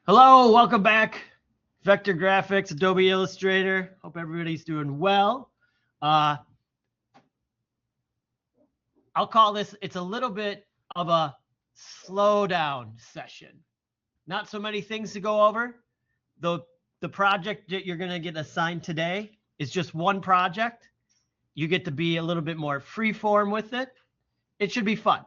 Hello, welcome back. Vector Graphics, Adobe Illustrator. Hope everybody's doing well. I'll call this, it's a little bit of a slow down session. Not so many things to go over. The project that you're going to get assigned today is just one project. You get to be a little bit more free form with it. It should be fun.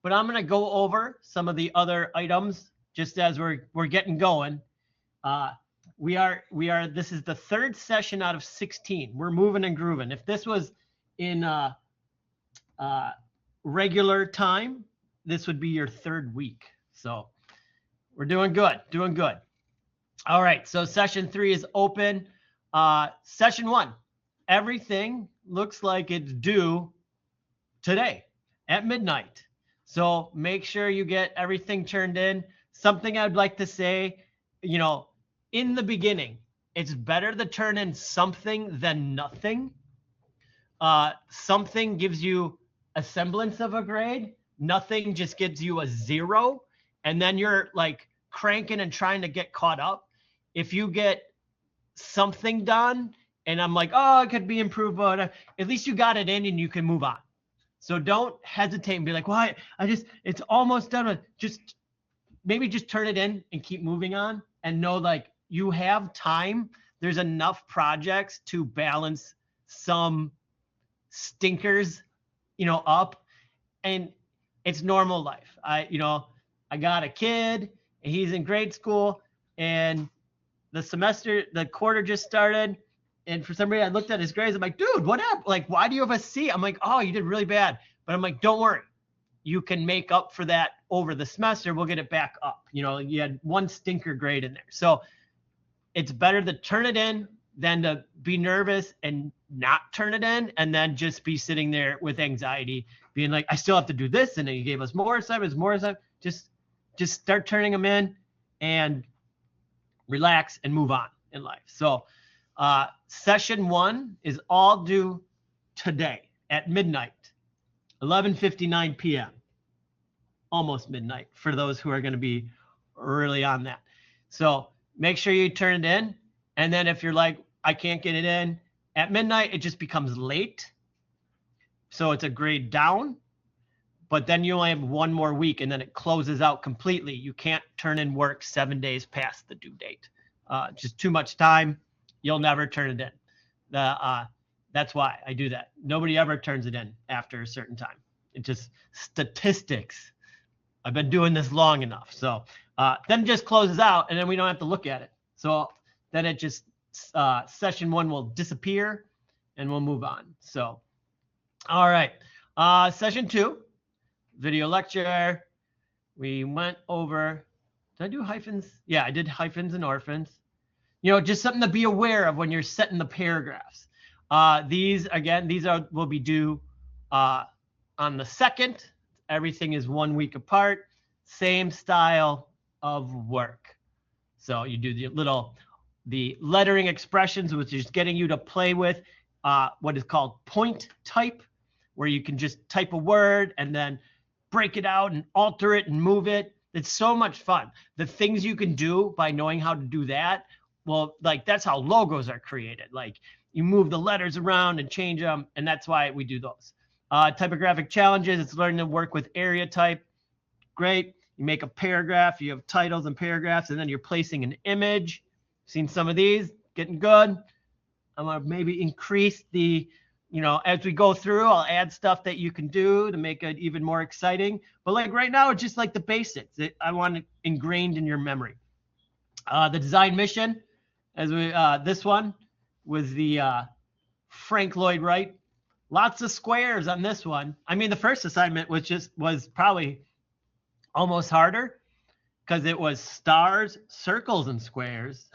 But I'm going to go over some of the other items just as we're getting going. This is the third session out of 16. We're moving and grooving. If this was in regular time, this would be your third week. So we're doing good, doing good. All right, so session 3 is open. Session 1, everything looks like it's due today at midnight. So make sure you get everything turned in. Something I'd like to say, in the beginning, it's better to turn in something than nothing. Something gives you a semblance of a grade. Nothing just gives you a 0. And then you're like cranking and trying to get caught up. If you get something done and I'm like, oh, it could be improved, but at least you got it in and you can move on. So don't hesitate and be like, well, it's almost done. Maybe just turn it in and keep moving on and know like you have time. There's enough projects to balance some stinkers, up, and it's normal life. I got a kid and he's in grade school and the quarter just started. And for some reason I looked at his grades. I'm like, dude, what happened? Like, why do you have a C? I'm like, oh, you did really bad. But I'm like, don't worry. You can make up for that over the semester. We'll get it back up. You had one stinker grade in there. So it's better to turn it in than to be nervous and not turn it in and then just be sitting there with anxiety, being like, I still have to do this. And then you gave us more assignments. Just start turning them in and relax and move on in life. So session 1 is all due today at midnight, 11:59 p.m. Almost midnight for those who are going to be really on that. So make sure you turn it in. And then if you're like, I can't get it in at midnight, it just becomes late. So it's a grade down. But then you only have one more week and then it closes out completely. You can't turn in work 7 days past the due date. Just too much time. You'll never turn it in. That's why I do that. Nobody ever turns it in after a certain time. It's just statistics. I've been doing this long enough. So then it just closes out and then we don't have to look at it. So then it just, session 1 will disappear and we'll move on. So, all right. Session 2, video lecture. We went over, did I do hyphens? Yeah, I did hyphens and orphans. Just something to be aware of when you're setting the paragraphs. These will be due on the 2nd. Everything is 1 week apart. Same style of work. So you do the lettering expressions, which is getting you to play with what is called point type, where you can just type a word and then break it out and alter it and move it. It's so much fun. The things you can do by knowing how to do that, well, like that's how logos are created. Like you move the letters around and change them, and that's why we do those. Typographic challenges, it's learning to work with area type. Great. You make a paragraph, you have titles and paragraphs, and then you're placing an image. Seen some of these, getting good. I'm gonna maybe increase the, as we go through, I'll add stuff that you can do to make it even more exciting. But like right now, it's just like the basics. I want it ingrained in your memory. The design mission, this one was the Frank Lloyd Wright. Lots of squares on this one. I mean, the first assignment was probably almost harder because it was stars, circles, and squares.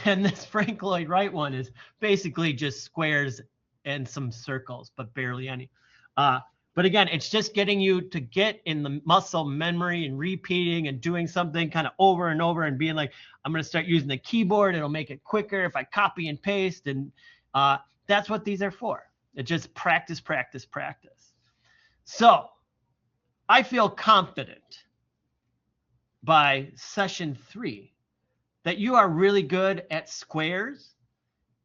And this Frank Lloyd Wright one is basically just squares and some circles, but barely any. But again, it's just getting you to get in the muscle memory and repeating and doing something kind of over and over and being like, I'm going to start using the keyboard. It'll make it quicker if I copy and paste. And that's what these are for. It's just practice, practice, practice. So I feel confident by session 3 that you are really good at squares,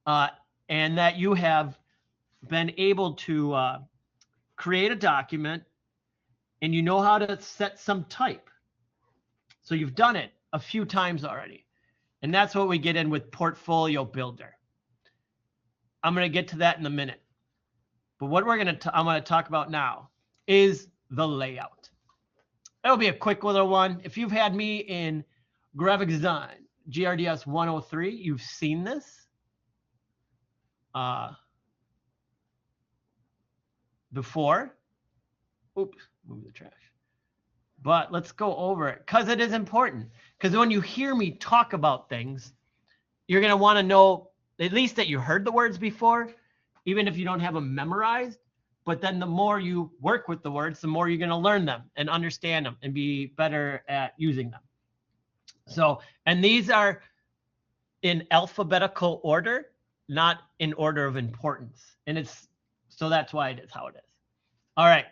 and that you have been able to create a document and you know how to set some type. So you've done it a few times already. And that's what we get in with Portfolio Builder. I'm going to get to that in a minute. But what I'm going to talk about now is the layout. It'll be a quick little one. If you've had me in graphic design, GRDS 103, you've seen this before. Oops, move the trash. But let's go over it because it is important. Because when you hear me talk about things, you're going to want to know at least that you heard the words before, even if you don't have them memorized. But then the more you work with the words, the more you're going to learn them and understand them and be better at using them. So, and these are in alphabetical order, not in order of importance. And it's, so that's why it is how it is. All right.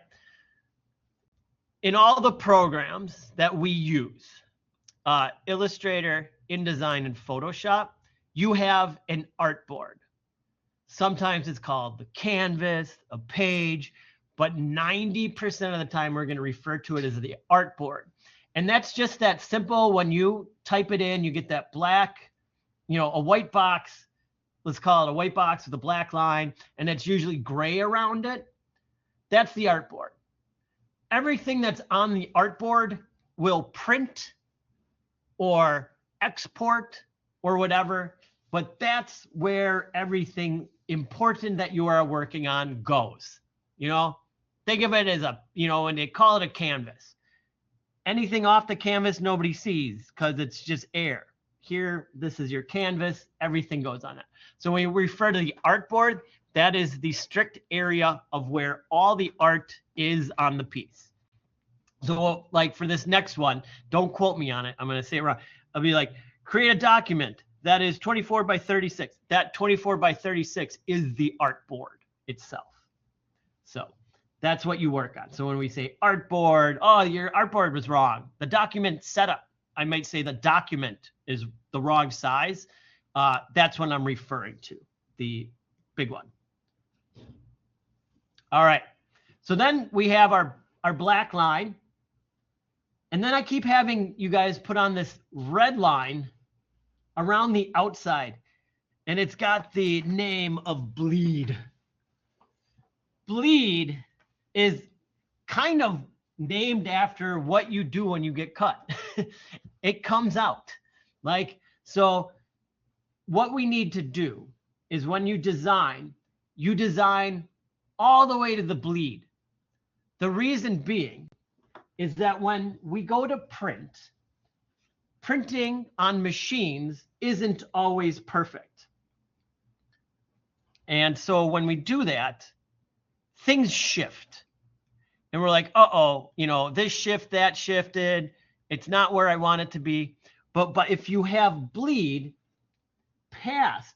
In all the programs that we use, Illustrator, InDesign, and Photoshop, you have an artboard. Sometimes it's called the canvas, a page, but 90% of the time we're going to refer to it as the artboard. And that's just that simple. When you type it in, you get that black, a white box. Let's call it a white box with a black line, and it's usually gray around it. That's the artboard. Everything that's on the artboard will print or export or whatever, but that's where everything important that you are working on goes. Think of it as and they call it a canvas. Anything off the canvas, nobody sees because it's just air. Here, this is your canvas. Everything goes on it. So when you refer to the artboard, that is the strict area of where all the art is on the piece. So like for this next one, don't quote me on it. I'm going to say it wrong. I'll be like, create a document that is 24 by 36. That 24 by 36 is the artboard itself. So that's what you work on. So when we say artboard, oh, your artboard was wrong. The document setup, I might say the document is the wrong size. That's what I'm referring to, the big one. All right. So then we have our black line. And then I keep having you guys put on this red line around the outside. And it's got the name of bleed. Bleed is kind of named after what you do when you get cut. It comes out. So what we need to do is when you design all the way to the bleed. The reason being is that when we go to print, printing on machines isn't always perfect. And so when we do that, things shift. And we're like, uh-oh, this shift, that shifted. It's not where I want it to be. But if you have bleed past,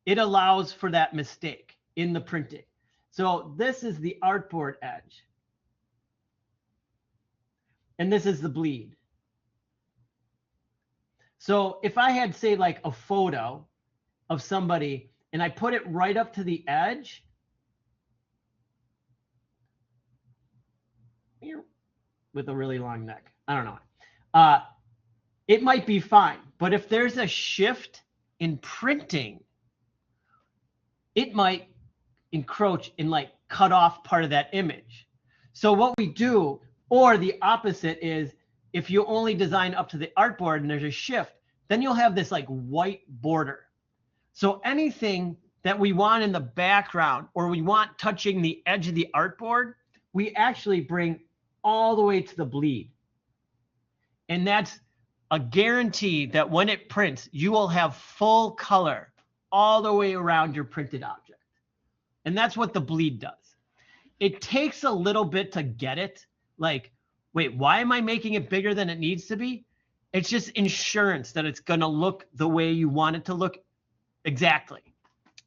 it allows for that mistake in the printing. So this is the artboard edge. And this is the bleed. So if I had, say, like a photo of somebody and I put it right up to the edge, with a really long neck, I don't know. It might be fine. But if there's a shift in printing, it might encroach and cut off part of that image. So what we do, or the opposite is, if you only design up to the artboard and there's a shift, then you'll have this white border. So anything that we want in the background or we want touching the edge of the artboard, we actually bring all the way to the bleed. And that's a guarantee that when it prints, you will have full color all the way around your printed object. And that's what the bleed does. It takes a little bit to get it. Wait, why am I making it bigger than it needs to be? It's just insurance that it's going to look the way you want it to look exactly.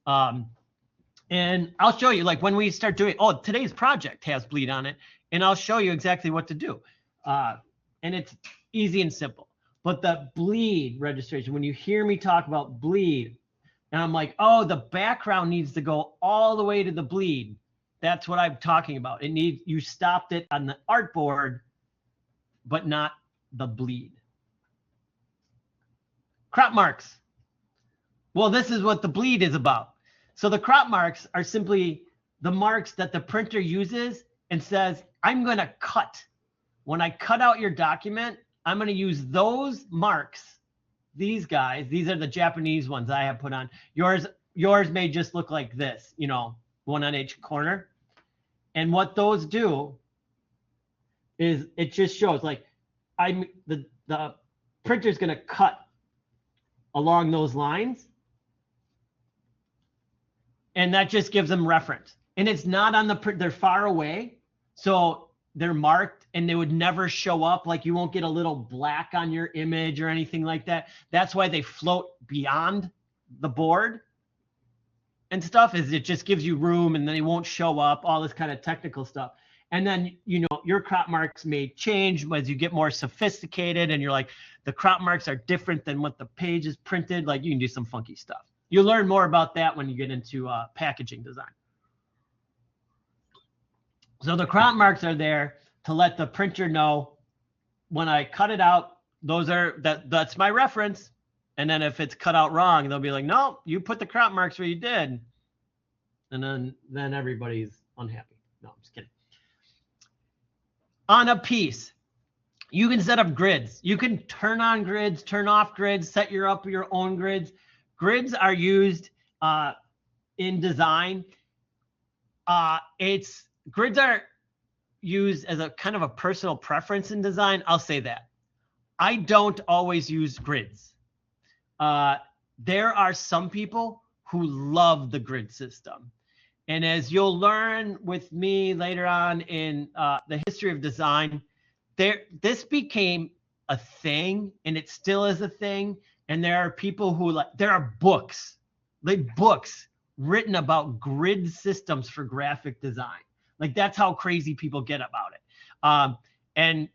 And I'll show you, when we start doing, today's project has bleed on it, and I'll show you exactly what to do. and it's easy and simple. But the bleed registration, when you hear me talk about bleed, and I'm like, oh, the background needs to go all the way to the bleed. That's what I'm talking about. You stopped it on the artboard, but not the bleed. Crop marks. Well, this is what the bleed is about. So the crop marks are simply the marks that the printer uses and says, I'm going to cut. When I cut out your document, I'm going to use those marks. These guys, these are the Japanese ones I have put on. Yours may just look like this, you know, one on each corner. And what those do is it just shows like the printer's going to cut along those lines. And that just gives them reference. And it's not on the print, they're far away. So they're marked and they would never show up. Like you won't get a little black on your image or anything like that. That's why they float beyond the board and stuff, is it just gives you room and then they won't show up, all this kind of technical stuff. And then, you know, your crop marks may change as you get more sophisticated and you're like, the crop marks are different than what the page is printed. Like you can do some funky stuff. You'll learn more about that when you get into packaging design. So the crop marks are there to let the printer know when I cut it out, that's my reference. And then if it's cut out wrong, they'll be like, no, you put the crop marks where you did. And then everybody's unhappy. No, I'm just kidding. On a piece, you can set up grids. You can turn on grids, turn off grids, set up your own grids. Grids are used in design. Grids are used as a kind of a personal preference in design. I'll say that. I don't always use grids. There are some people who love the grid system. And as you'll learn with me later on in the history of design, this became a thing and it still is a thing. And there are people who there are books written about grid systems for graphic design. Like that's how crazy people get about it. And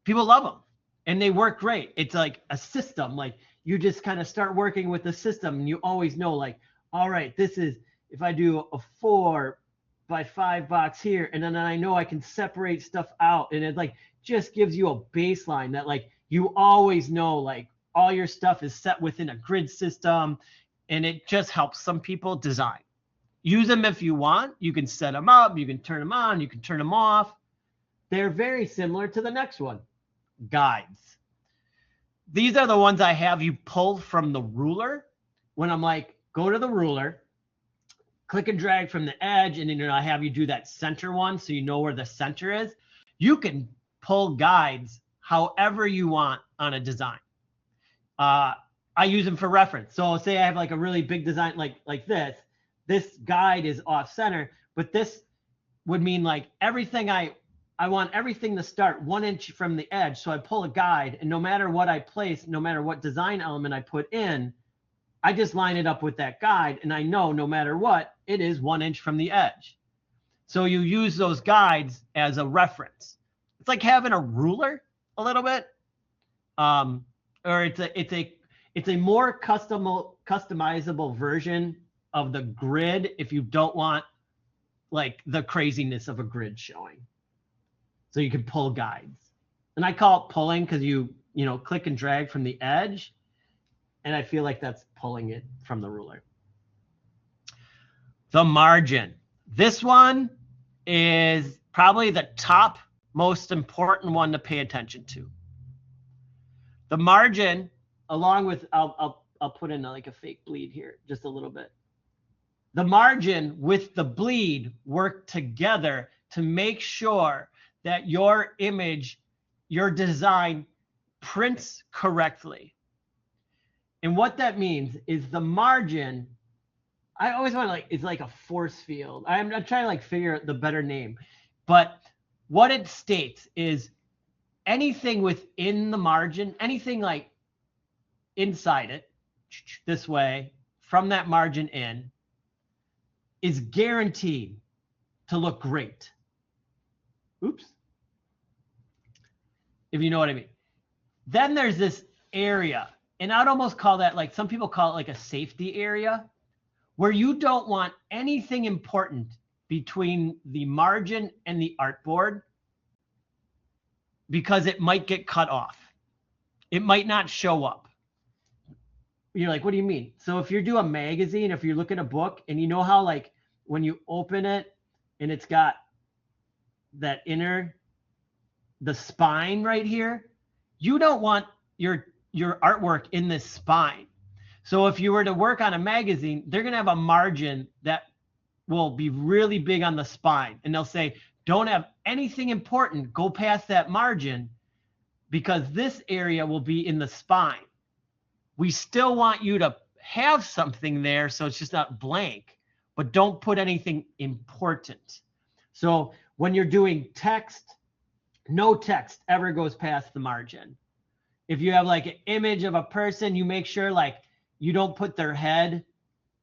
people love them and they work great. It's like a system. Like you just kind of start working with the system and you always know like, all right, this is, if I do a 4x5 box here, and then I know I can separate stuff out, and it like just gives you a baseline that like you always know like all your stuff is set within a grid system, and it just helps some people design. Use them if you want. You can set them up, you can turn them on, you can turn them off. They're very similar to the next one, guides. These are the ones I have you pull from the ruler. When I'm like, go to the ruler, click and drag from the edge, and then I have you do that center one so you know where the center is. You can pull guides however you want on a design. I use them for reference. So say I have like a really big design like this. This guide is off center, but this would mean like everything I want everything to start 1 inch from the edge. So I pull a guide, and no matter what I place, no matter what design element I put in, I just line it up with that guide, and I know no matter what, it is 1 inch from the edge. So you use those guides as a reference. It's like having a ruler a little bit, or it's a more customizable version of the grid if you don't want like the craziness of a grid showing. So you can pull guides, and I call it pulling because you click and drag from the edge. And I feel like that's pulling it from the ruler. The margin. This one is probably the top most important one to pay attention to. The margin, along with, I'll put in like a fake bleed here, just a little bit. The margin with the bleed work together to make sure that your image, your design prints correctly. And what that means is the margin, I always want to like, it's like a force field. I'm trying to like figure out the better name, but what it states is anything within the margin, anything like inside it, this way, from that margin in, is guaranteed to look great. Oops. If you know what I mean. Then there's this area, and I'd almost call that, like some people call it like a safety area, where you don't want anything important between the margin and the artboard because it might get cut off. It might not show up. You're like, what do you mean? So if you do a magazine, if you look at a book, and you know how like when you open it and it's got that the spine right here, you don't want your artwork in this spine. So if you were to work on a magazine, they're going to have a margin that will be really big on the spine. And they'll say, don't have anything important go past that margin because this area will be in the spine. We still want you to have something there so it's just not blank, but don't put anything important. So when you're doing text, no text ever goes past the margin. If you have like an image of a person, you make sure like you don't put their head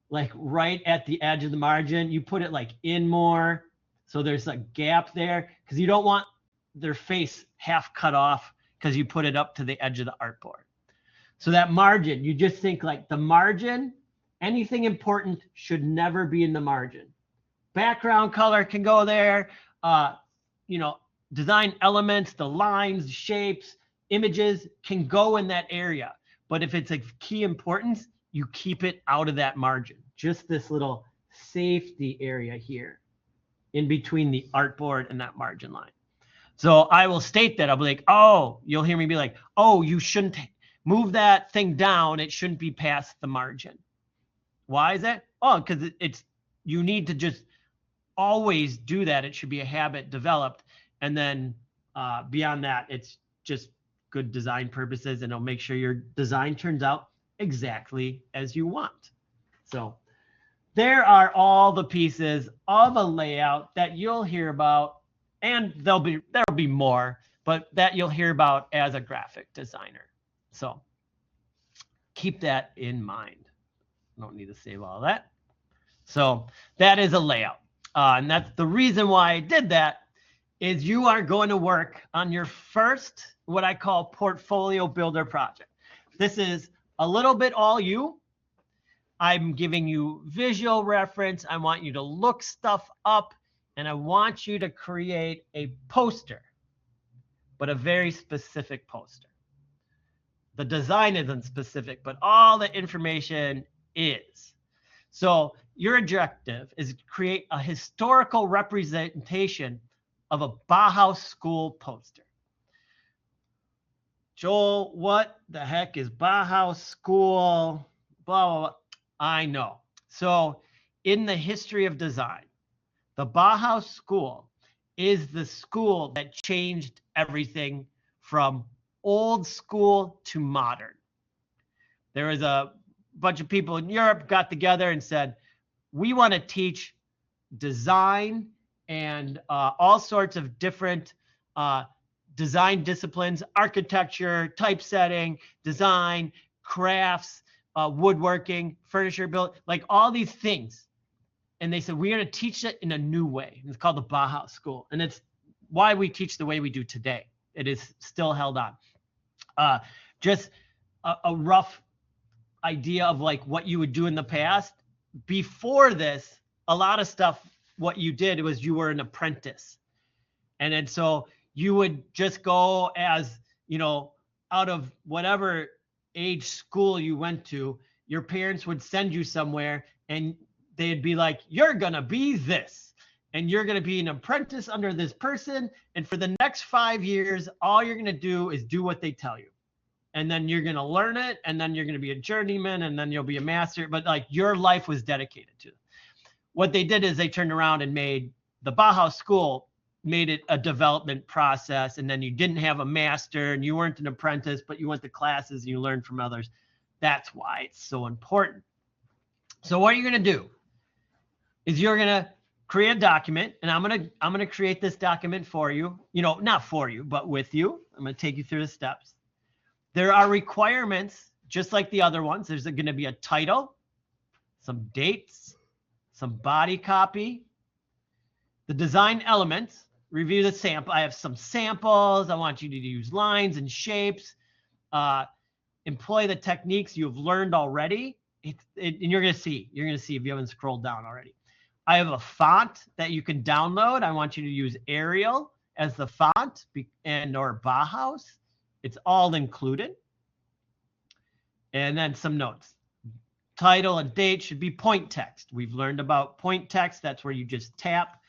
like right at the edge of the margin. You put it like in more, so there's a gap there, because you don't want their face half cut off because you put it up to the edge of the artboard. So that margin, you just think like the margin, anything important should never be in the margin. Background color can go there. Design elements, the lines, shapes, images can go in that area. But if it's of key importance, you keep it out of that margin. Just this little safety area here in between the artboard and that margin line. So I will state that. I'll be like, oh, you'll hear me be like, oh, you shouldn't move that thing down. It shouldn't be past the margin. Why is that? Oh, because you need to just always do that. It should be a habit developed. And then beyond that, it's just good design purposes, and it'll make sure your design turns out exactly as you want. So there are all the pieces of a layout that you'll hear about, and there'll be more, but that you'll hear about as a graphic designer. So keep that in mind. Don't need to save all that. So that is a layout. And that's the reason why I did that, is you are going to work on your first, what I call portfolio builder project. This is a little bit all you. I'm giving you visual reference. I want you to look stuff up, and I want you to create a poster, but a very specific poster. The design isn't specific, but all the information is. So your objective is to create a historical representation of a Bauhaus school poster. Joel, what the heck is Bauhaus school? Blah, blah, blah. I know. So in the history of design, the Bauhaus school is the school that changed everything from old school to modern. There was a bunch of people in Europe got together and said, we want to teach design and all sorts of different design disciplines, architecture, typesetting, design, crafts, woodworking, furniture build, like all these things. And they said, we're going to teach it in a new way. And it's called the Bauhaus School. And it's why we teach the way we do today. It is still held on. Just a rough idea of like what you would do in the past. Before this, a lot of stuff, what you did was you were an apprentice. And then so you would just go as, out of whatever age school you went to, your parents would send you somewhere and they'd be like, you're going to be this, and you're going to be an apprentice under this person. And for the next 5 years, all you're going to do is do what they tell you. And then you're going to learn it. And then you're going to be a journeyman, and then you'll be a master. But like your life was dedicated to it. What they did is they turned around and made the Bauhaus School, made it a development process. And then you didn't have a master and you weren't an apprentice, but you went to classes and you learned from others. That's why it's so important. So what are you going to do is you're going to create a document, and I'm going to create this document for you, not for you, but with you. I'm going to take you through the steps. There are requirements, just like the other ones. There's going to be a title, some dates, some body copy, the design elements, review the sample. I have some samples. I want you to use lines and shapes. employ the techniques you've learned already. And you're going to see if you haven't scrolled down already. I have a font that you can download. I want you to use Arial as the font and or Bauhaus. It's all included. And then some notes. Title and date should be point text. We've learned about point text. That's where you just tap.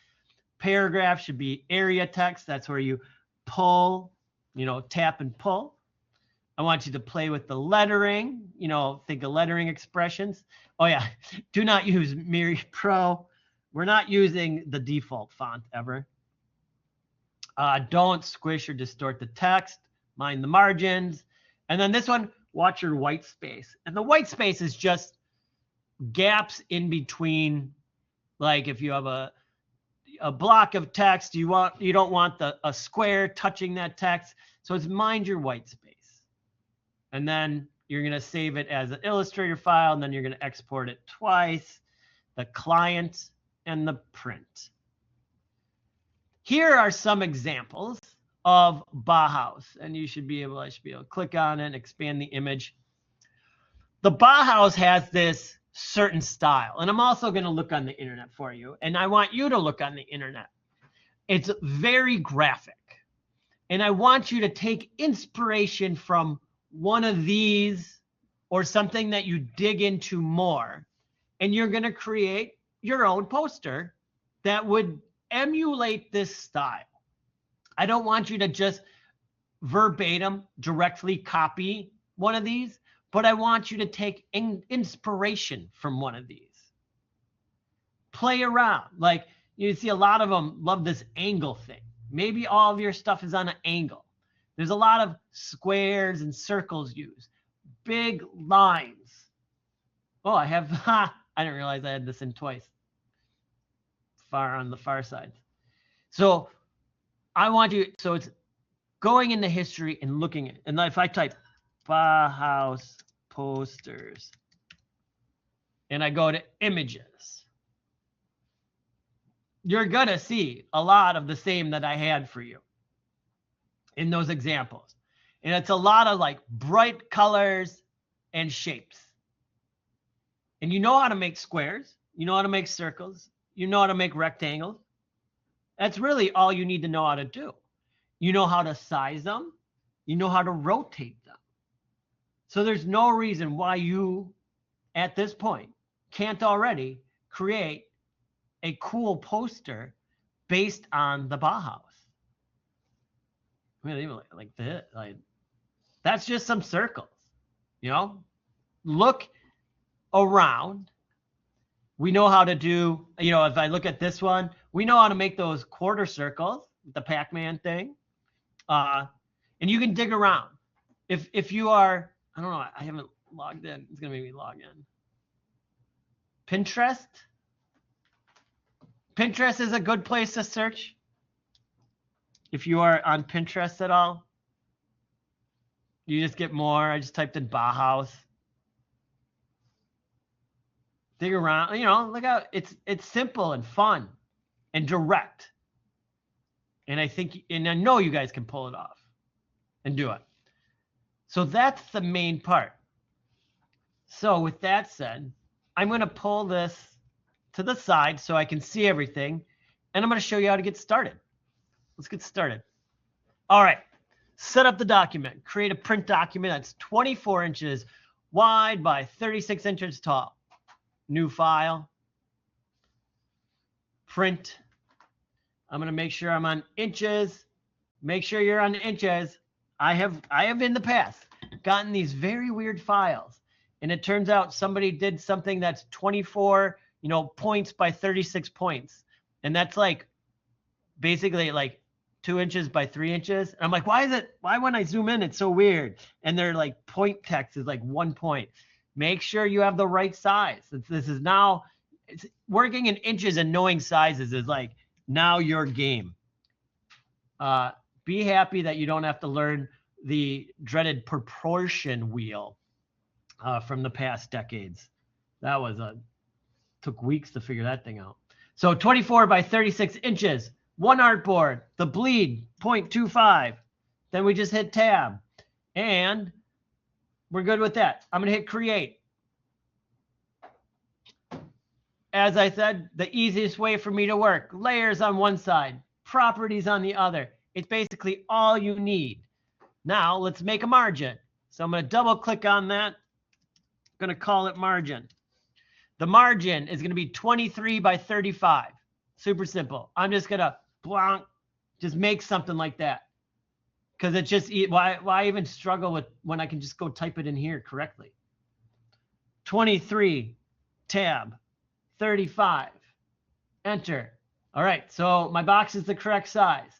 Paragraph should be area text. That's where you pull, tap and pull. I want you to play with the lettering, think of lettering expressions. Oh yeah, do not use Miri Pro. We're not using the default font ever. Don't squish or distort the text. Mind the margins. And then this one, watch your white space. And the white space is just gaps in between. Like if you have a block of text, you don't want a square touching that text. So it's mind your white space. And then you're going to save it as an Illustrator file, and then you're going to export it twice, the client and the print. Here are some examples of Bauhaus, and I should be able to click on it and expand the image. The Bauhaus has this certain style, and I'm also going to look on the internet for you, and I want you to look on the internet. It's very graphic, and I want you to take inspiration from one of these or something that you dig into more, and you're going to create your own poster that would emulate this style. I don't want you to just verbatim directly copy one of these, but I want you to take inspiration from one of these. Play around. Like you see a lot of them love this angle thing. Maybe all of your stuff is on an angle. There's a lot of squares and circles used. Big lines. Oh, I didn't realize I had this in twice. Far on the far side. So I want you, so it's going into history and looking at, and if I type Bauhaus posters and I go to images, you're going to see a lot of the same that I had for you in those examples. And it's a lot of like bright colors and shapes. And you know how to make squares, you know how to make circles, you know how to make rectangles. That's really all you need to know how to do. You know how to size them, you know how to rotate them. So there's no reason why you, at this point, can't already create a cool poster based on the Bauhaus. I mean, even like this, like that's just some circles, Look around. We know how to do, if I look at this one, we know how to make those quarter circles, the Pac-Man thing. And you can dig around. If you are, I don't know, I haven't logged in. It's going to make me log in. Pinterest. Pinterest is a good place to search. If you are on Pinterest at all, you just get more. I just typed in Bauhaus. Dig around, look how it's simple and fun and direct. And I know you guys can pull it off and do it. So that's the main part. So with that said, I'm going to pull this to the side so I can see everything, and I'm going to show you how to get started. Let's get started. All right, set up the document. Create a print document that's 24 inches wide by 36 inches tall. New file. Print. I'm going to make sure I'm on inches. Make sure you're on inches. I have in the past gotten these very weird files, and it turns out somebody did something that's 24, points by 36 points, and that's like basically like 2 inches by 3 inches. And I'm like, why when I zoom in, it's so weird? And they're like point text is like 1 point. Make sure you have the right size. This is now, it's working in inches and knowing sizes is like now your game. Be happy that you don't have to learn the dreaded proportion wheel from the past decades. That was took weeks to figure that thing out. So 24 by 36 inches, one artboard, the bleed 0.25. Then we just hit tab, and we're good with that. I'm going to hit create. As I said, the easiest way for me to work, layers on one side, properties on the other. It's basically all you need. Now let's make a margin. So I'm going to double click on that. I'm going to call it margin. The margin is going to be 23 by 35. Super simple. I'm just going to blank, just make something like that. Because it's just, why even struggle with when I can just go type it in here correctly? 23, tab, 35, enter. All right, so my box is the correct size.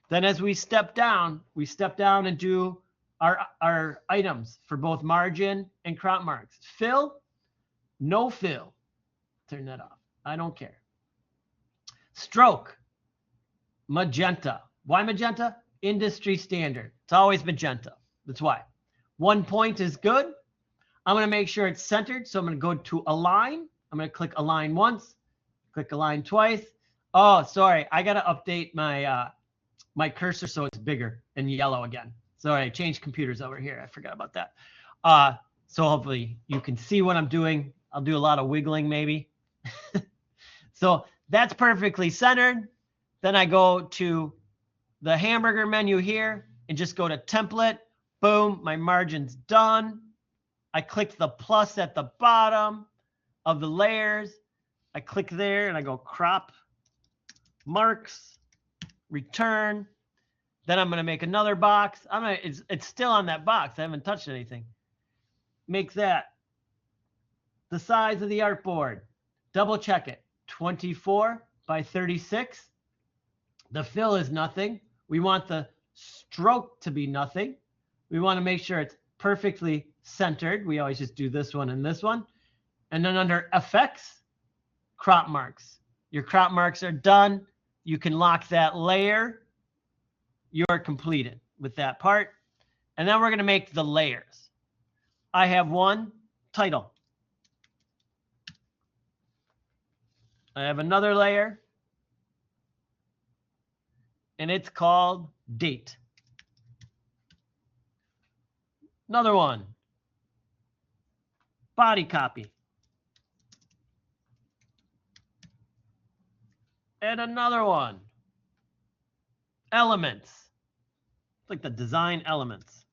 Then as we step down and do our items for both margin and crop marks. Fill, no fill. Turn that off. I don't care. Stroke, magenta. Why magenta? Industry standard. It's always magenta. That's why. 1 point is good. I'm going to make sure it's centered. So I'm going to go to align. I'm going to click align once, click align twice. Oh, sorry. I got to update my my cursor so it's bigger and yellow again. Sorry, I changed computers over here. I forgot about that. So hopefully you can see what I'm doing. I'll do a lot of wiggling maybe. So that's perfectly centered. Then I go to the hamburger menu here and just go to template. Boom, my margin's done. I click the plus at the bottom of the layers. I click there and I go crop, marks, return. Then I'm going to make another box. It's still on that box. I haven't touched anything. Make that the size of the artboard. Double check it. 24 by 36. The fill is nothing. We want the stroke to be nothing. We want to make sure it's perfectly centered. We always just do this one and this one. And then under effects, crop marks. Your crop marks are done. You can lock that layer. You're completed with that part. And then we're going to make the layers. I have one title. I have another layer. And it's called date. Another one. Body copy. And another one. Elements. It's like the design elements.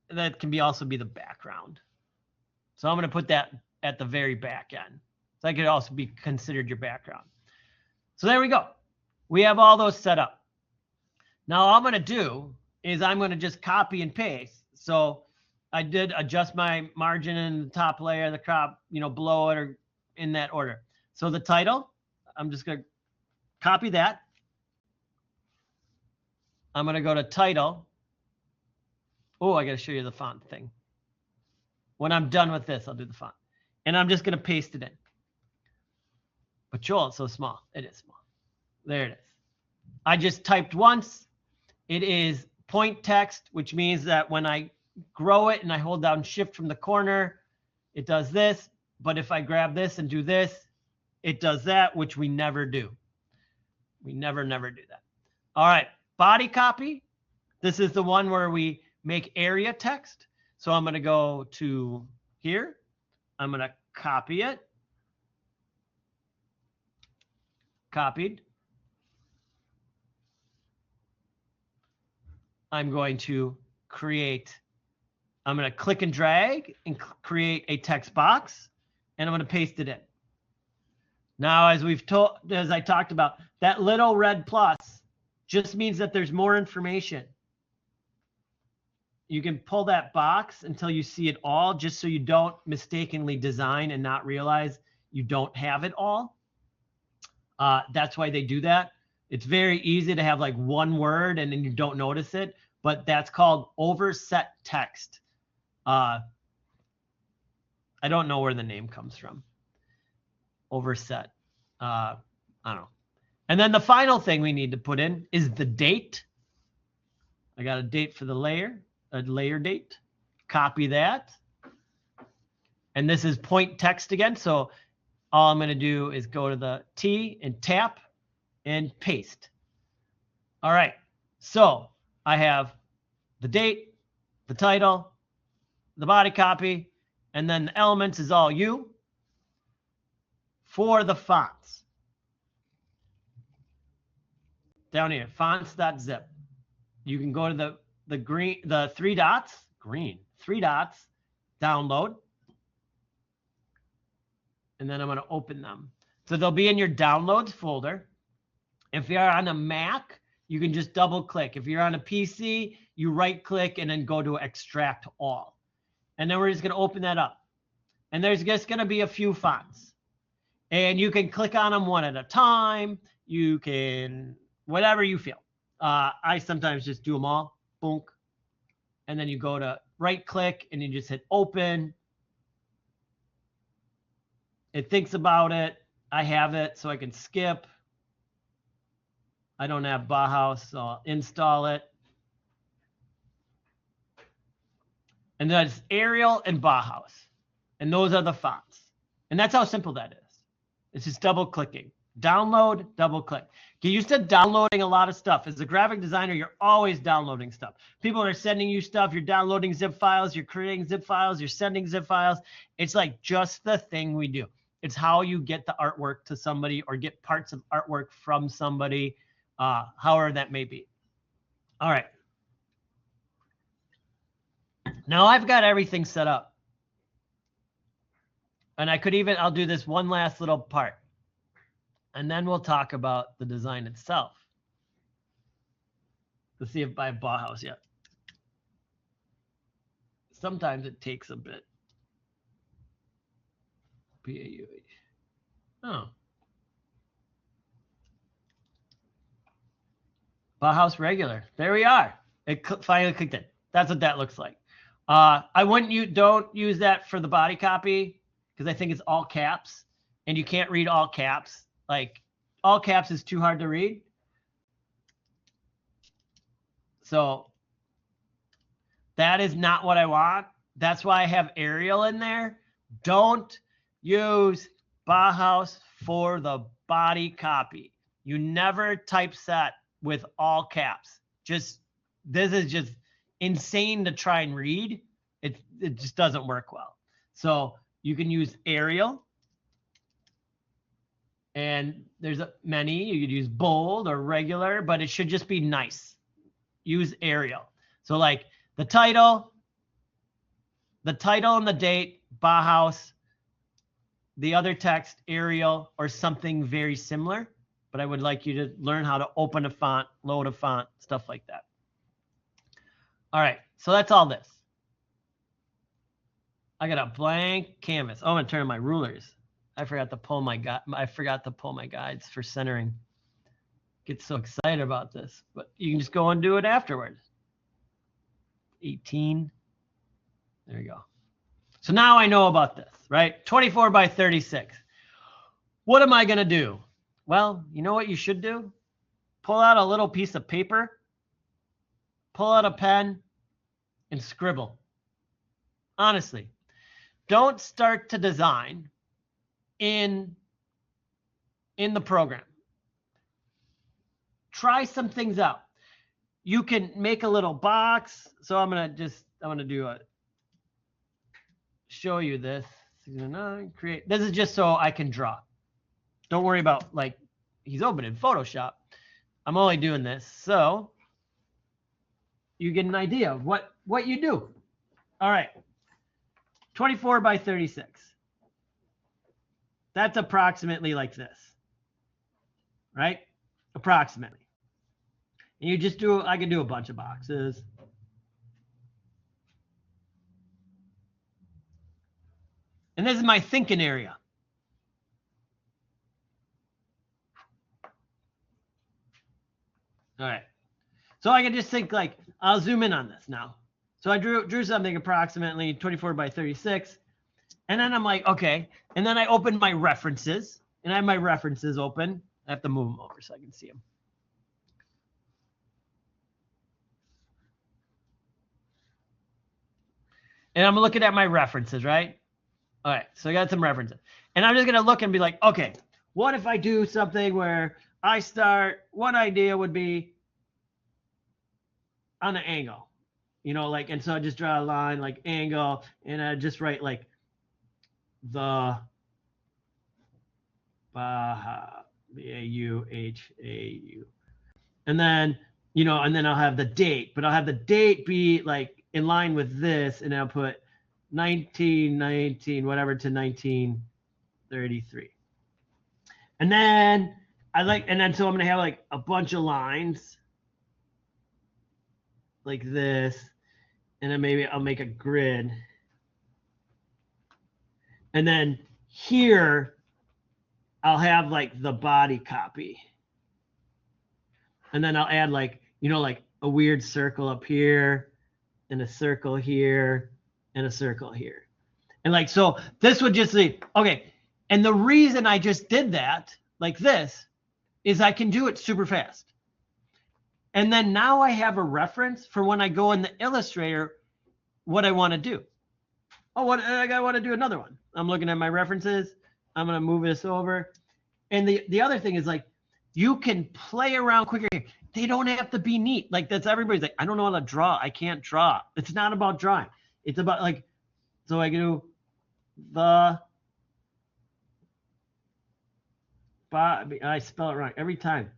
And that can also be the background. So I'm going to put that at the very back end. So that could also be considered your background. So there we go. We have all those set up. Now all I'm going to do is I'm going to just copy and paste. So I did adjust my margin in the top layer, the crop, below it or in that order. So the title, I'm just going to copy that. I'm going to go to title. Oh, I got to show you the font thing. When I'm done with this, I'll do the font. And I'm just going to paste it in. But Joel, it's so small. It is small. There it is. I just typed once. It is point text, which means that when I grow it and I hold down shift from the corner, it does this. But if I grab this and do this, it does that, which we never do. We never do that. All right, body copy. This is the one where we make area text. So I'm going to go to here. I'm going to copy it. Copied. I'm going to I'm going to click and drag and create a text box, and I'm going to paste it in. Now, as I talked about, that little red plus just means that there's more information. You can pull that box until you see it all, just so you don't mistakenly design and not realize you don't have it all. That's why they do that. It's very easy to have like one word and then you don't notice it, but that's called overset text. I don't know where the name comes from. Overset. I don't know. And then the final thing we need to put in is the date. I got a date for the layer, a layer date. Copy that. And this is point text again. So all I'm going to do is go to the T and tap and paste. All right. So I have the date, the title, the body copy, and then the elements is all you. For the fonts, down here, fonts.zip. You can go to the three dots, download. And then I'm going to open them. So they'll be in your downloads folder. If you're on a Mac, you can just double click. If you're on a PC, you right click and then go to extract all. And then we're just going to open that up. And there's just going to be a few fonts. And you can click on them one at a time. You can, whatever you feel. I sometimes just do them all. Boom. And then you go to right click and you just hit open. It thinks about it. I have it, so I can skip. I don't have Bauhaus, so I'll install it. And that's Arial and Bauhaus. And those are the fonts. And that's how simple that is. It's just double clicking. Download, double click. Get used to downloading a lot of stuff. As a graphic designer, you're always downloading stuff. People are sending you stuff. You're downloading zip files. You're creating zip files. You're sending zip files. It's like just the thing we do. It's how you get the artwork to somebody or get parts of artwork from somebody, however that may be. All right. Now I've got everything set up. And I'll do this one last little part. And then we'll talk about the design itself. Let's see if I have Bauhaus yet. Sometimes it takes a bit. B-A-U-H. Oh. Bauhaus regular. There we are. It finally clicked in. That's what that looks like. Don't use that for the body copy because I think it's all caps and you can't read all caps. Like all caps is too hard to read. So that is not what I want. That's why I have Arial in there. Don't use Bauhaus for the body copy. You never typeset with all caps. This is just insane to try and read. It just doesn't work well. So you can use Arial. And there's many. You could use bold or regular, but it should just be nice. Use Arial. So like the title and the date, Bauhaus, the other text, Arial, or something very similar. But I would like you to learn how to open a font, load a font, stuff like that. All right, so that's all this. I got a blank canvas. Oh, I'm gonna turn on my rulers. I forgot to pull my guides for centering. Get so excited about this, but you can just go and do it afterwards. 18. There you go. So now I know about this, right? 24 by 36. What am I gonna do? Well, you know what you should do? Pull out a little piece of paper, pull out a pen, and scribble. Honestly, don't start to design in the program. Try some things out. You can make a little box. So I'm gonna show you this. Create. This is just so I can draw. Don't worry about like he's opening Photoshop. I'm only doing this so you get an idea of what you do. All right. 24 by 36. That's approximately like this, right? Approximately. And you just I can do a bunch of boxes. And this is my thinking area. All right. So I can just think like, I'll zoom in on this now. So I drew something approximately 24 by 36. And then I'm like, okay. And then I open my references. And I have my references open. I have to move them over so I can see them. And I'm looking at my references, right? All right, so I got some references. And I'm just going to look and be like, okay, what if I do something where one idea would be on an angle. you know, like, and so I just draw a line like angle, and I just write like the Baha, B-A-U-H-A-U. And then, you know, and then I'll have the date, but I'll have the date be like in line with this, and I'll put 1919, whatever, to 1933. And then and then so I'm going to have like a bunch of lines like this, and then maybe I'll make a grid. And then here, I'll have like the body copy. And then I'll add like, you know, like a weird circle up here, and a circle here, and a circle here. And like, so this would just be, okay. And the reason I just did that like this is I can do it super fast. And then now I have a reference for when I go in the Illustrator, what I want to do. Oh, what I want to do another one. I'm looking at my references. I'm going to move this over. And the other thing is like, you can play around quicker. They don't have to be neat. Like that's everybody's like, I don't know how to draw. I can't draw. It's not about drawing. It's about like, so I can do the, I spell it wrong every time.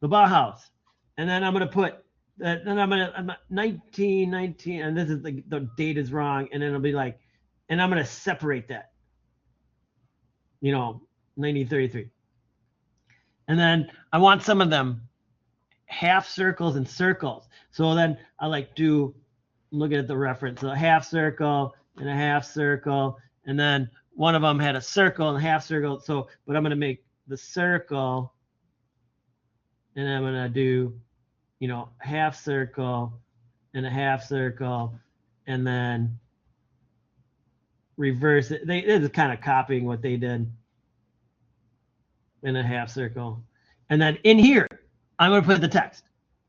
The Bauhaus. And then I'm going to put, then I'm 1919, and this is the date is wrong. And then it'll be like, and I'm going to separate that, you know, 1933. And then I want some of them half circles and circles. So then I like do, I'm looking at the reference, so a half circle and a half circle. And then one of them had a circle and a half circle. So, but I'm going to make the circle, and I'm going to do, you know, half circle and a half circle, and then reverse it. This is kind of copying what they did. In a half circle. And then in here, I'm going to put the text,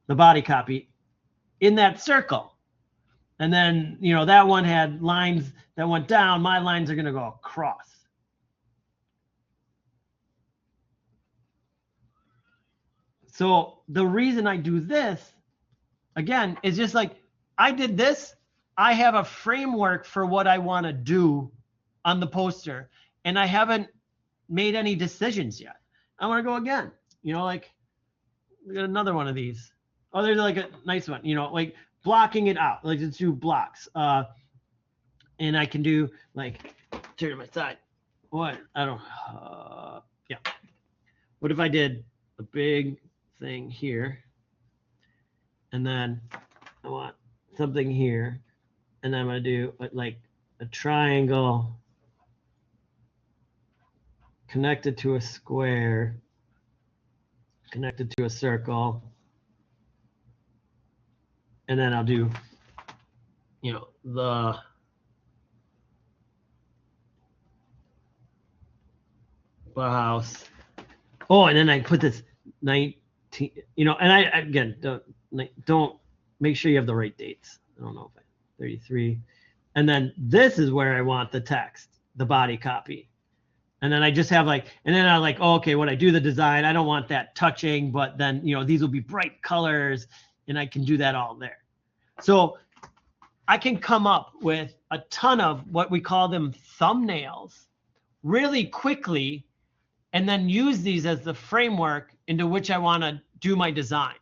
the body copy, in that circle. And then, you know, that one had lines that went down. My lines are going to go across. So the reason I do this, again, is just like, I did this. I have a framework for what I want to do on the poster, and I haven't made any decisions yet. I want to go again, you know, like we got another one of these. Oh, there's like a nice one, you know, like blocking it out. Like let's do blocks. And I can do like, turn to my side. What? I don't, yeah. What if I did a big thing here, and then I want something here, and then I'm going to do like a triangle connected to a square, connected to a circle, and then I'll do, you know, the Bauhaus. Oh, and then I put this 19, you know, and I again don't make sure you have the right dates. I don't know if 33, and then this is where I want the text, the body copy. And then I just have like, and then I like, oh, okay, when I do the design, I don't want that touching, but then, you know, these will be bright colors, and I can do that all there. So I can come up with a ton of what we call them thumbnails really quickly, and then use these as the framework into which I want to do my design.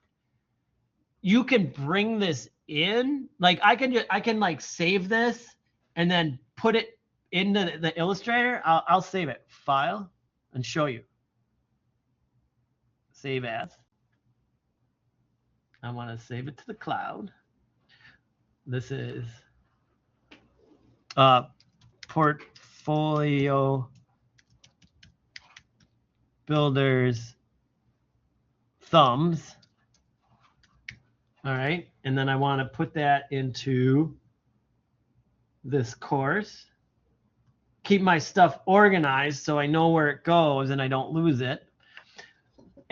You can bring this in, like I can like save this and then put it into the Illustrator. I'll save it, file, and show you. Save as. I want to save it to the cloud. This is Portfolio Builders Thumbs. All right, and then I want to put that into this course. Keep my stuff organized so I know where it goes and I don't lose it.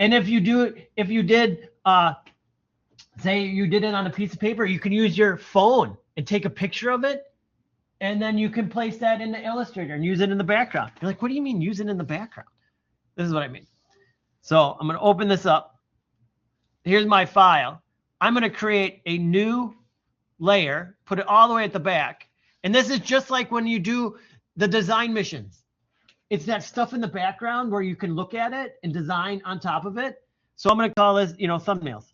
And if you did, say you did it on a piece of paper, you can use your phone and take a picture of it, and then you can place that in the Illustrator and use it in the background. You're like, what do you mean use it in the background? This is what I mean. So I'm going to open this up. Here's my file. I'm going to create a new layer, put it all the way at the back. And this is just like when you do the design missions. It's that stuff in the background where you can look at it and design on top of it. So I'm going to call this, thumbnails.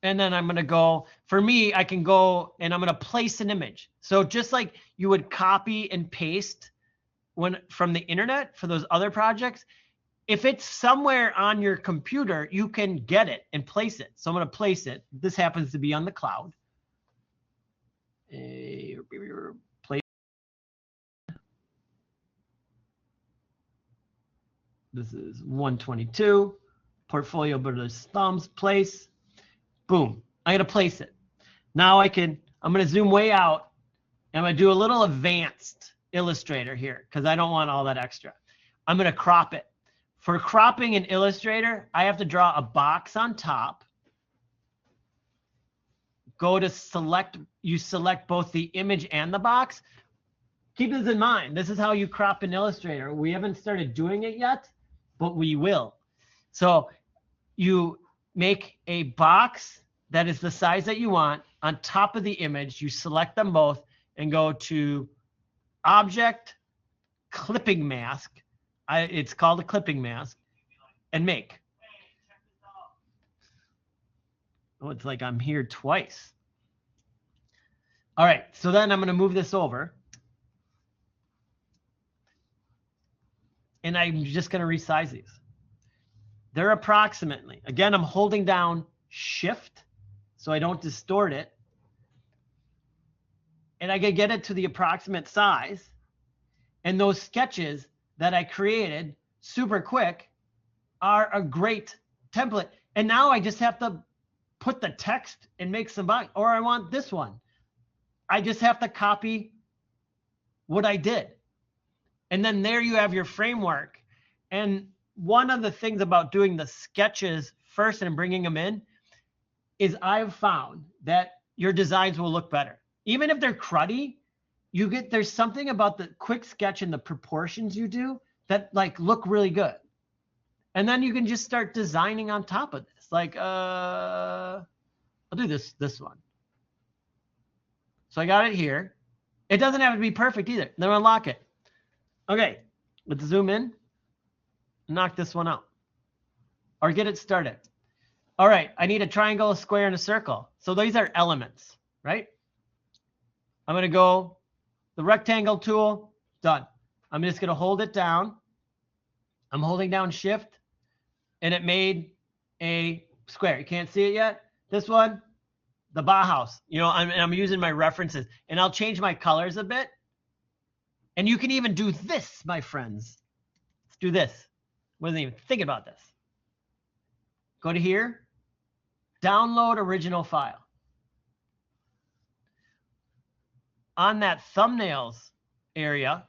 And then I'm going to go, for me, I can go and I'm going to place an image. So just like you would copy and paste from the internet for those other projects, if it's somewhere on your computer, you can get it and place it. So I'm going to place it. This happens to be on the cloud. Place. This is 122. Portfolio Builders thumbs, place. Boom. I'm going to place it. Now I'm going to zoom way out. I'm going to do a little advanced Illustrator here because I don't want all that extra. I'm going to crop it. For cropping in Illustrator, I have to draw a box on top. Go to select, you select both the image and the box. Keep this in mind. This is how you crop in Illustrator. We haven't started doing it yet, but we will. So you make a box that is the size that you want on top of the image. You select them both and go to Object, Clipping Mask. It's called a clipping mask, and make. Oh, it's like I'm here twice. All right, so then I'm going to move this over. And I'm just going to resize these. They're approximately, again, I'm holding down Shift so I don't distort it. And I can get it to the approximate size. And those sketches that I created super quick are a great template. And now I just have to put the text and make some box, or I want this one. I just have to copy what I did. And then there you have your framework. And one of the things about doing the sketches first and bringing them in is I've found that your designs will look better. Even if they're cruddy, there's something about the quick sketch and the proportions you do that like look really good. And then you can just start designing on top of this. Like, I'll do this one. So I got it here. It doesn't have to be perfect either. Then unlock it. Okay, let's zoom in. Knock this one out. Or get it started. All right, I need a triangle, a square, and a circle. So these are elements, right? I'm going to go the rectangle tool, done. I'm just going to hold it down. I'm holding down Shift, and it made a square. You can't see it yet. This one, the Bauhaus. I'm using my references, and I'll change my colors a bit. And you can even do this, my friends. Let's do this. Wasn't even thinking about this. Go to here, download original file. On that thumbnails area,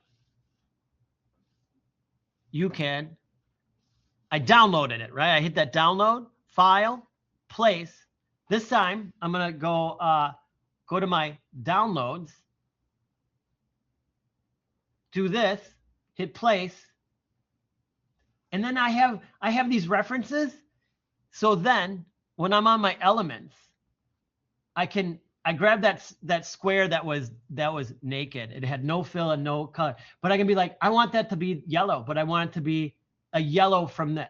I downloaded it, right? I hit that download, file, place. This time I'm gonna go to my downloads, do this, hit place, and then I have these references. So then when I'm on my elements, I grab that square that was naked. It had no fill and no color. But I can be like, I want that to be yellow, but I want it to be a yellow from this.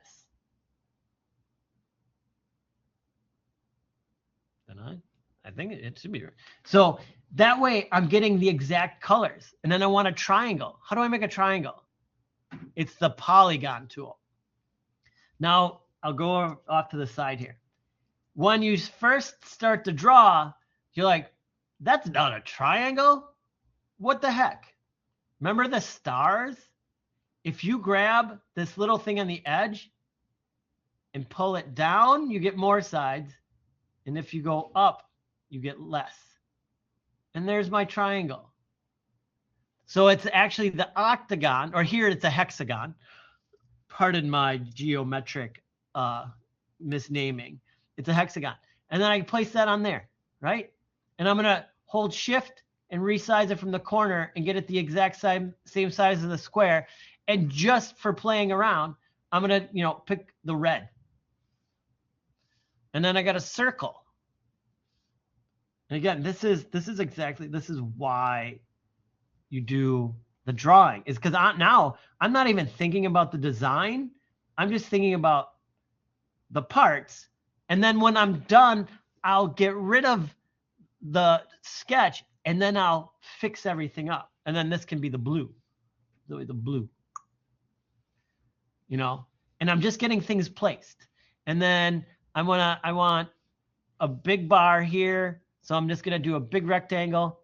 I think it should be right. So that way I'm getting the exact colors. And then I want a triangle. How do I make a triangle? It's the polygon tool. Now I'll go off to the side here. When you first start to draw, you're like, that's not a triangle? What the heck? Remember the stars? If you grab this little thing on the edge and pull it down, you get more sides. And if you go up, you get less. And there's my triangle. So it's actually the octagon, or here it's a hexagon. Pardon my geometric misnaming. It's a hexagon. And then I can place that on there, right? And I'm going to hold Shift and resize it from the corner and get it the exact same size as the square. And just for playing around, I'm going to, pick the red. And then I got a circle. And again, this is why you do the drawing, is because now I'm not even thinking about the design. I'm just thinking about the parts. And then when I'm done, I'll get rid of the sketch and then I'll fix everything up. And then this can be the blue, the blue, you know, and I'm just getting things placed. And then I want a big bar here. So I'm just going to do a big rectangle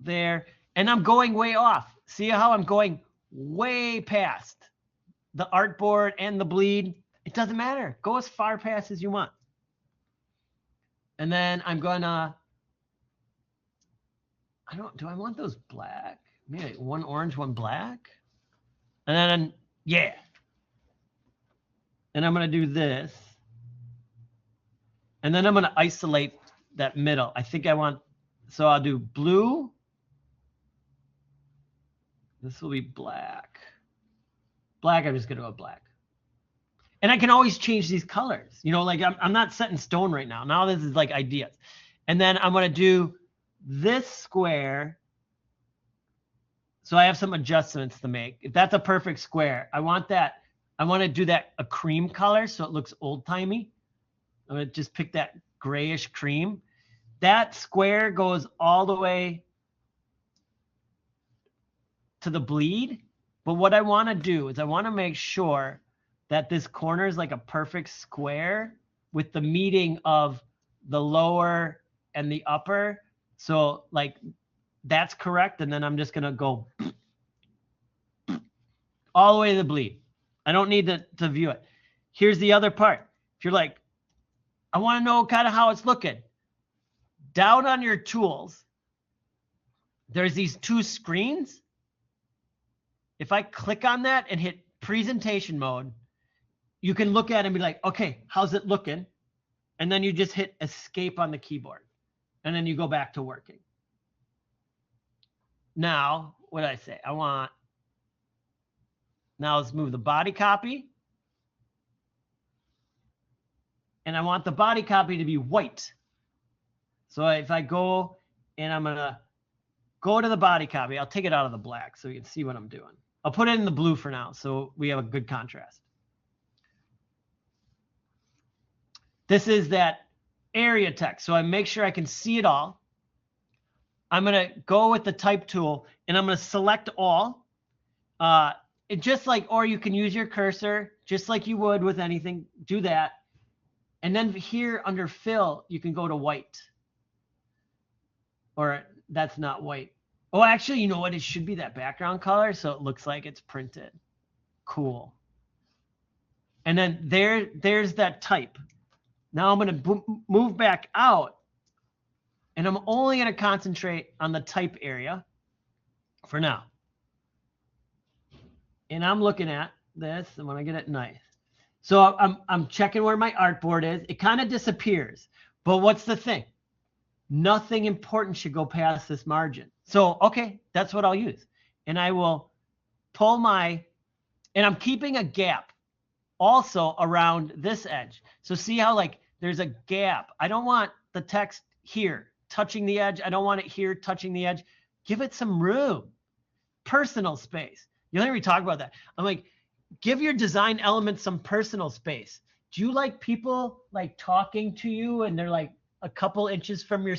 there. And I'm going way off. See how I'm going way past the artboard and the bleed? It doesn't matter. Go as far past as you want. And then I'm gonna, do I want those black? Maybe one orange, one black. And then, yeah. And I'm gonna do this. And then I'm gonna isolate that middle. I think I want, so I'll do blue. This will be black. Black, I'm just gonna go black. And I can always change these colors. You know, like I'm not set in stone right now. Now this is like ideas. And then I'm gonna do this square. So I have some adjustments to make. If that's a perfect square, I want to do that a cream color so it looks old-timey. I'm gonna just pick that grayish cream. That square goes all the way to the bleed. But what I want to do is I want to make sure that this corner is like a perfect square with the meeting of the lower and the upper. So like that's correct. And then I'm just going to go all the way to the bleed. I don't need to view it. Here's the other part. If you're like, I want to know kind of how it's looking. Down on your tools, there's these two screens. If I click on that and hit presentation mode, you can look at it and be like, okay, how's it looking? And then you just hit escape on the keyboard. And then you go back to working. Now, what did I say? Now let's move the body copy. And I want the body copy to be white. So if I go and I'm going to go to the body copy, I'll take it out of the black so you can see what I'm doing. I'll put it in the blue for now so we have a good contrast. This is that area text. So I make sure I can see it all. I'm going to go with the type tool and I'm going to select all. It just like, or you can use your cursor just like you would with anything. Do that. And then here under fill, you can go to white. Or that's not white. Oh, actually, you know what? It should be that background color so it looks like it's printed. Cool. And then there's that type. Now I'm going to move back out and I'm only going to concentrate on the type area for now. And I'm looking at this and when I get it nice. So I'm checking where my artboard is. It kind of disappears. But what's the thing? Nothing important should go past this margin. So, okay, that's what I'll use. And I will pull and I'm keeping a gap also around this edge. So see how like there's a gap. I don't want the text here touching the edge. I don't want it here touching the edge. Give it some room, personal space. You'll hear me talk about that. I'm like, give your design elements some personal space. Do you like people like talking to you and they're like a couple inches from your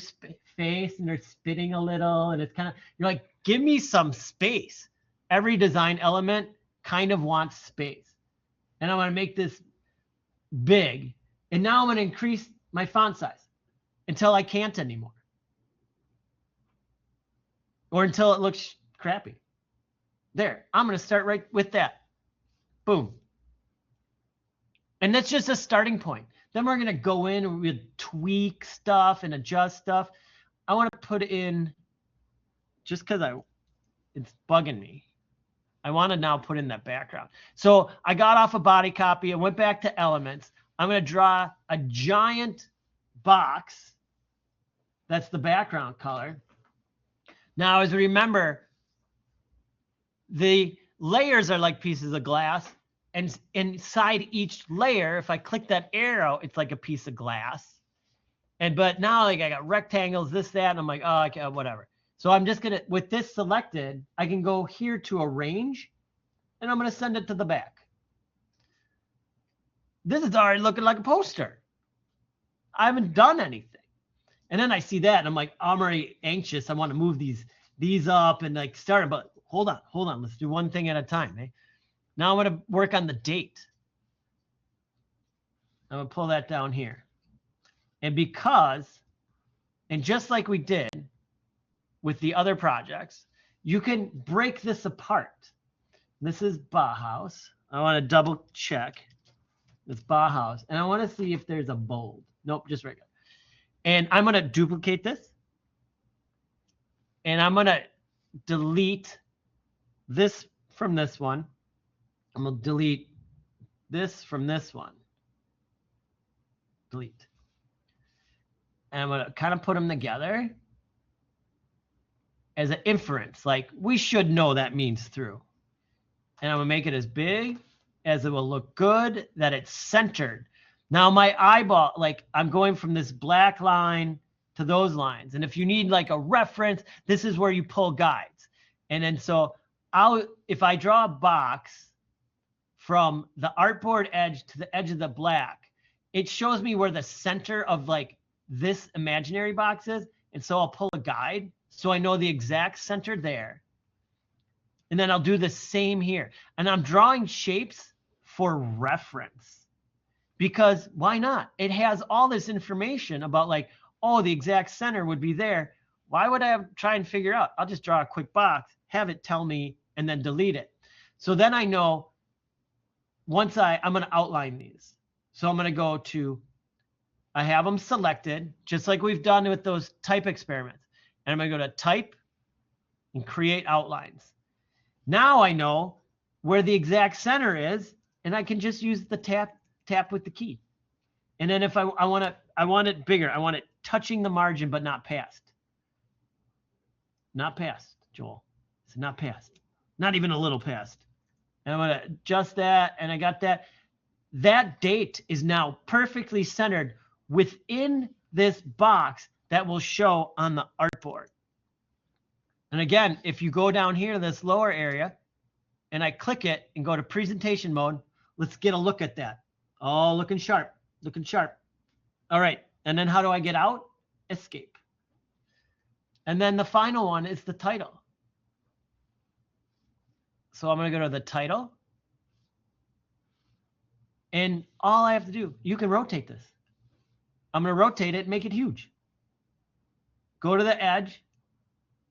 face and they're spitting a little and it's kind of, you're like, give me some space. Every design element kind of wants space. And I want to make this big. And now I'm going to increase my font size until I can't anymore. Or until it looks crappy. There, I'm going to start right with that. Boom. And that's just a starting point. Then we're going to go in and we'll tweak stuff and adjust stuff. I want to put in, just because it's bugging me, I want to now put in that background. So I got off a body copy and went back to elements. I'm going to draw a giant box. That's the background color. Now, as we remember, the layers are like pieces of glass And inside each layer, if I click that arrow, it's like a piece of glass. But now like I got rectangles, this, that, and I'm like, oh, okay, whatever. So I'm just gonna, with this selected, I can go here to arrange, and I'm gonna send it to the back. This is already looking like a poster. I haven't done anything. And then I see that, and I'm like, I'm already anxious. I want to move these up and like start it. But hold on. Let's do one thing at a time. Eh? Now I'm going to work on the date. I'm going to pull that down here. And just like we did with the other projects, you can break this apart. This is Bauhaus. I want to double check. It's Bauhaus. And I want to see if there's a bold. Nope, just regular. And I'm going to duplicate this. And I'm going to delete this from this one. I'm going to delete this from this one. Delete. And I'm going to kind of put them together as an inference. Like, we should know that means through. And I'm going to make it as big as it will look good, that it's centered. Now my eyeball, like I'm going from this black line to those lines. And if you need like a reference, this is where you pull guides. And then so if I draw a box from the artboard edge to the edge of the black, it shows me where the center of like this imaginary box is. And so I'll pull a guide so I know the exact center there. And then I'll do the same here. And I'm drawing shapes for reference. Because why not? It has all this information about like, oh, the exact center would be there. Why would I try and figure out? I'll just draw a quick box, have it tell me, and then delete it. So then I know once I'm going to outline these. So I'm going to go to, I have them selected, just like we've done with those type experiments. And I'm going to go to type and create outlines. Now I know where the exact center is, and I can just use the tap with the key. And then if I want it bigger, I want it touching the margin, but not past. Not past, Joel. It's not past. Not even a little past. And I'm going to adjust that, and I got that. That date is now perfectly centered within this box that will show on the artboard. And again, if you go down here to this lower area, and I click it and go to presentation mode, let's get a look at that. Oh, looking sharp, looking sharp. All right, and then how do I get out? Escape. And then the final one is the title. So I'm going to go to the title. And all I have to do, you can rotate this. I'm going to rotate it and make it huge. Go to the edge.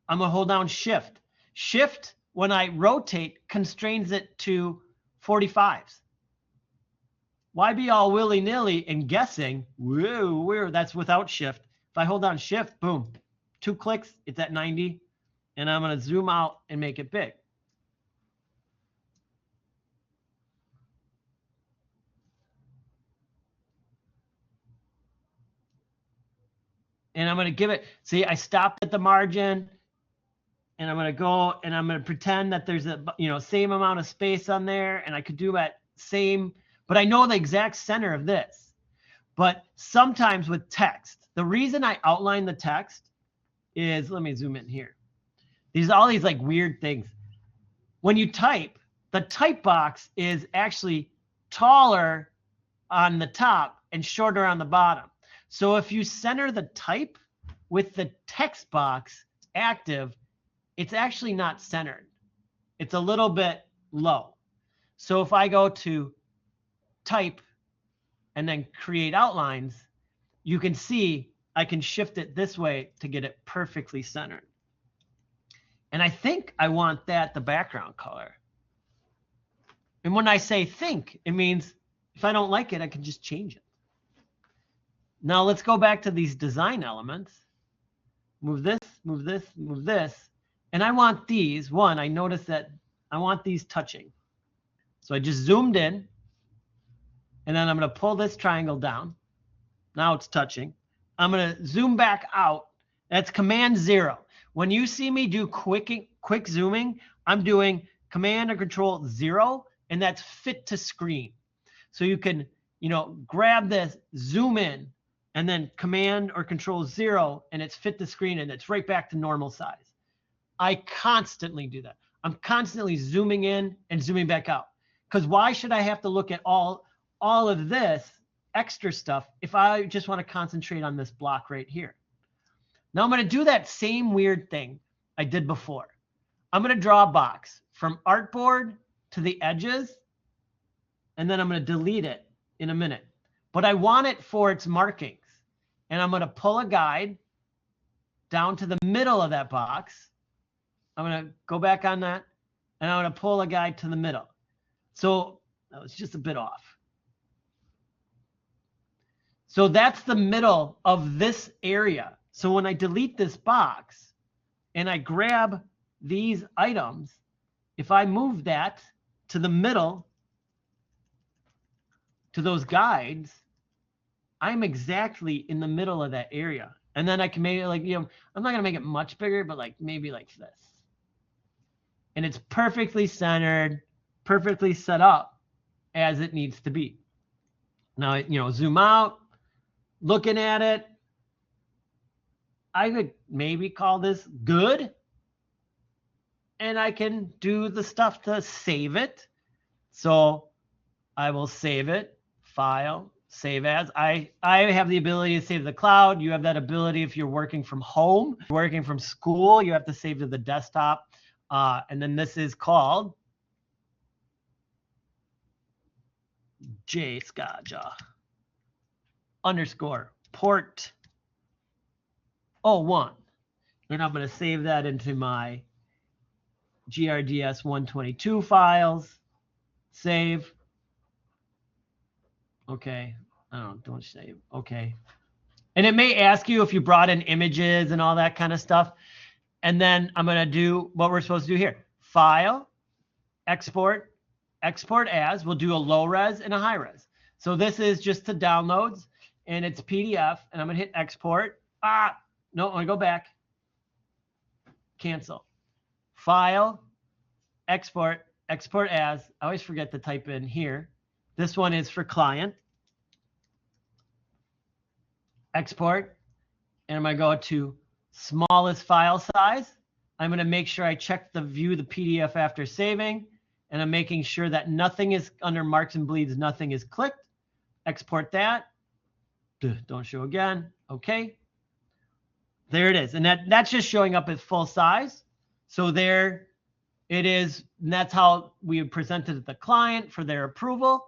I'm going to hold down Shift. Shift, when I rotate, constrains it to 45s. Why be all willy-nilly and guessing? Whoa, that's without Shift. If I hold down Shift, boom, 2 clicks, it's at 90. And I'm going to zoom out and make it big. And I'm going to give it, see, I stopped at the margin. And I'm going to go and I'm going to pretend that there's a, same amount of space on there. And I could do that same, but I know the exact center of this. But sometimes with text, the reason I outline the text is, let me zoom in here. All these like weird things. When you type, the type box is actually taller on the top and shorter on the bottom. So if you center the type with the text box active, it's actually not centered. It's a little bit low. So if I go to type and then create outlines, you can see I can shift it this way to get it perfectly centered. And I think I want that the background color. And when I say think, it means if I don't like it, I can just change it. Now let's go back to these design elements. Move this, move this, move this. And I want these, I noticed that I want these touching. So I just zoomed in, and then I'm going to pull this triangle down. Now it's touching. I'm going to zoom back out. That's Command 0. When you see me do quick zooming, I'm doing Command or Control 0 and that's fit to screen. So you can, grab this, zoom in, and then Command or Control 0, and it's fit to screen, and it's right back to normal size. I constantly do that. I'm constantly zooming in and zooming back out. Because why should I have to look at all of this extra stuff if I just want to concentrate on this block right here? Now I'm going to do that same weird thing I did before. I'm going to draw a box from artboard to the edges, and then I'm going to delete it in a minute. But I want it for its markings. And I'm going to pull a guide down to the middle of that box. I'm going to go back on that, and I'm going to pull a guide to the middle. So that was just a bit off. So that's the middle of this area. So when I delete this box and I grab these items, if I move that to the middle, to those guides, I'm exactly in the middle of that area. And then I can maybe I'm not going to make it much bigger, but maybe like this. And it's perfectly centered, perfectly set up as it needs to be. Now, zoom out, looking at it, I could maybe call this good. And I can do the stuff to save it. So I will save it, file, save as. I have the ability to save to the cloud. You have that ability if you're working from home. Working from school, you have to save to the desktop. And then this is called JSCAJA _ port 01. And I'm going to save that into my GRDS 122 files. Save. Okay. Don't save. Okay. And it may ask you if you brought in images and all that kind of stuff. And then I'm going to do what we're supposed to do here. File, export, export as. We'll do a low res and a high res. So this is just to downloads, and it's PDF. And I'm going to hit export. No, I want to go back. Cancel. File, export, export as. I always forget to type in here. This one is for client. Export. And I'm going to go to smallest file size. I'm going to make sure I check the view the PDF after saving. And I'm making sure that nothing is under marks and bleeds. Nothing is clicked. Export that. Don't show again. Okay. There it is. And that's just showing up as full size. So there it is. And that's how we presented it to the client for their approval.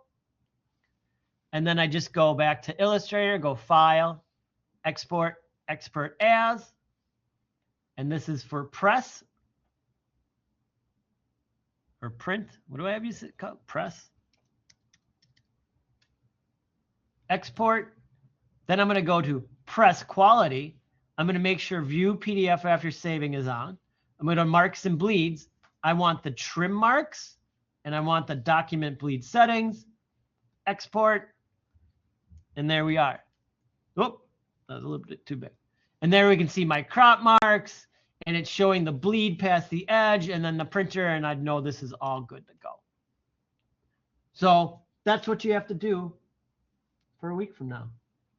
And then I just go back to Illustrator, go File, Export, Export As. And this is for press or print. What do I have you call press? Export. Then I'm going to go to press quality. I'm going to make sure view PDF after saving is on. I'm going to marks and bleeds. I want the trim marks and I want the document bleed settings. Export. And there we are. Whoop, that was a little bit too big. And there we can see my crop marks, and it's showing the bleed past the edge and then the printer, and I'd know this is all good to go. So that's what you have to do for a week from now.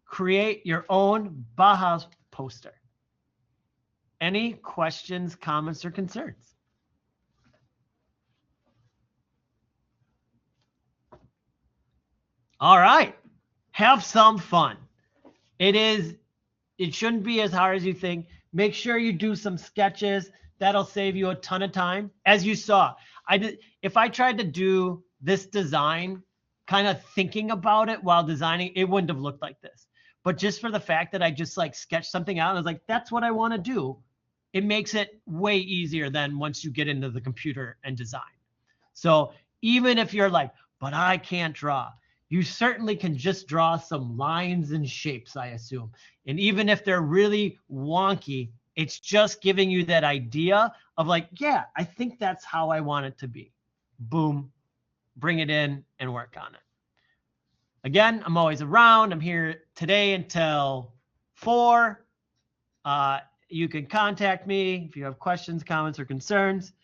Create your own Bauhaus poster. Any questions, comments, or concerns? All right. Have some fun. It shouldn't be as hard as you think. Make sure you do some sketches. That'll save you a ton of time. As you saw, if I tried to do this design, kind of thinking about it while designing, it wouldn't have looked like this. But just for the fact that I just sketched something out and I was like, that's what I want to do, it makes it way easier than once you get into the computer and design. So even if you're like, but I can't draw, you certainly can just draw some lines and shapes, I assume. And even if they're really wonky, it's just giving you that idea of yeah, I think that's how I want it to be. Boom, bring it in and work on it. Again, I'm always around. I'm here today until 4. You can contact me if you have questions, comments, or concerns.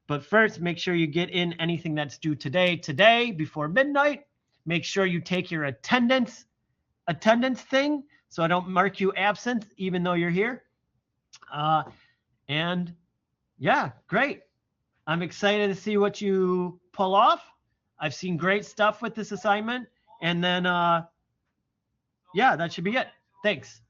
But first, make sure you get in anything that's due today before midnight. Make sure you take your attendance thing so I don't mark you absent even though you're here. And yeah, great. I'm excited to see what you pull off. I've seen great stuff with this assignment. And then, yeah, that should be it. Thanks.